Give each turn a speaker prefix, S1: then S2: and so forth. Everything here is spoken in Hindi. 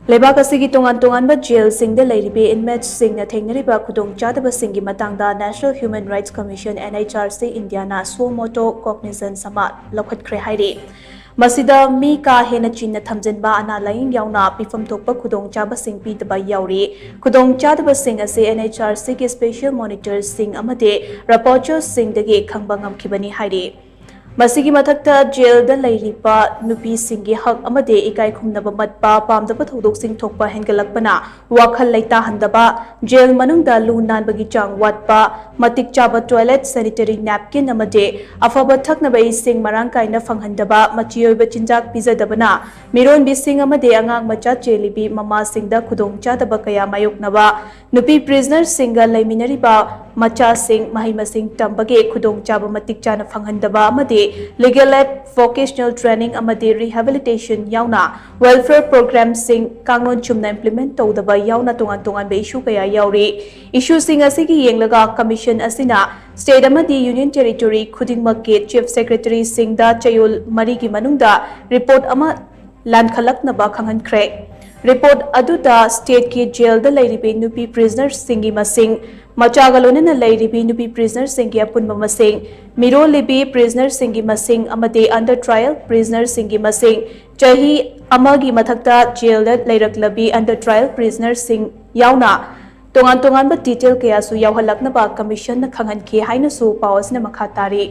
S1: लेबाक असigi तोंगान तोंगानबा जेल सिंगदा लेरिबे इनमेट्स सिंगना थेंगनरिबा खुदोंग चादबा सिंगी मतंगदा national human rights commission NHRC इंडियाना सो मोटो कॉग्निजेंस समा लौखटख्रे हाइरे मसिदा मी का हेना चिन्ह थमजनबा अना लाइंग याउना पिफम थोकपा खुदोंग चाबा सिंग पीदबा याउरी खुदोंग चादबा सिंग असे NHRC के स्पेशल मॉनिटर सिंग अमदे रपोर्टर सिंग दगे खंगबा ngamkhibani हाइरे मसीगी मथक्ता जेल द लैरिपा नुपी सिंगी हक अमदे इकाई खुमनबा मतपा पामदबा थौदोकसिंग थोकपा हेंगलकपना वाखल लैता हंदबा जेल मनुंगदा लू नानबगी चांग वाटपा मतिक चाबा टॉयलेट सैनिटरी नैपकिन अमदे अफबा थकनबा इसिंग मरांग काइना फंगहंदबा मचियोइबा चिंजाक पिजदबना मिरोनबी सिंग अमदे अंगांग मचा चेलिबी ममा सिंगदा खुदोंग चादबा कया मायोकनबा नुपी प्रिजनर सिंगा लैमिनरिबा मचा सिंग मही मसिंग तंबगे खुदोंग चाबा मतिक चाना फंगहंदबा अमदे लीगल एड वोकेशनल ट्रेनिंग अमदे रिहेबिलिटेशन याउना वेलफेयर प्रोग्राम सिंग कांगलोन चुमना इम्प्लीमेंट तौदबा याउना तोंगान तोंगान बे इशू कया याउरी इशू सिंग असिगी येंगलगा कमीशन असिना स्टेट अमदे यूनियन टेरिटोरी खुदिंगमक के चीफ सेक्रेटरी सिंगदा चयोल मरीगी मनुंगदा रिपोर्ट अमा लानखलकनबा खंगहनख्रे रिपोर्ट अदुदा स्टेट की जेल द लैरिबे नुपी प्रिजनर सिंगी मसिंग मचागलोनना लैरिबे नुपी प्रिजनर सिंगी अपुनबा मसिंग मिरोलिबी प्रिजनर सिंगी मसिंग अमदे अंडर ट्रायल प्रिजनर सिंगी मसिंग चही अमगी मथक्ता जेल द लैरकलबी अंडर ट्रायल प्रिजनर सिंग याउना तोंगान तोंगानबा डिटेल कयासु यावहलकनबा कमीशन न खंगहनखे हाइनसु पावसना मखा तारी।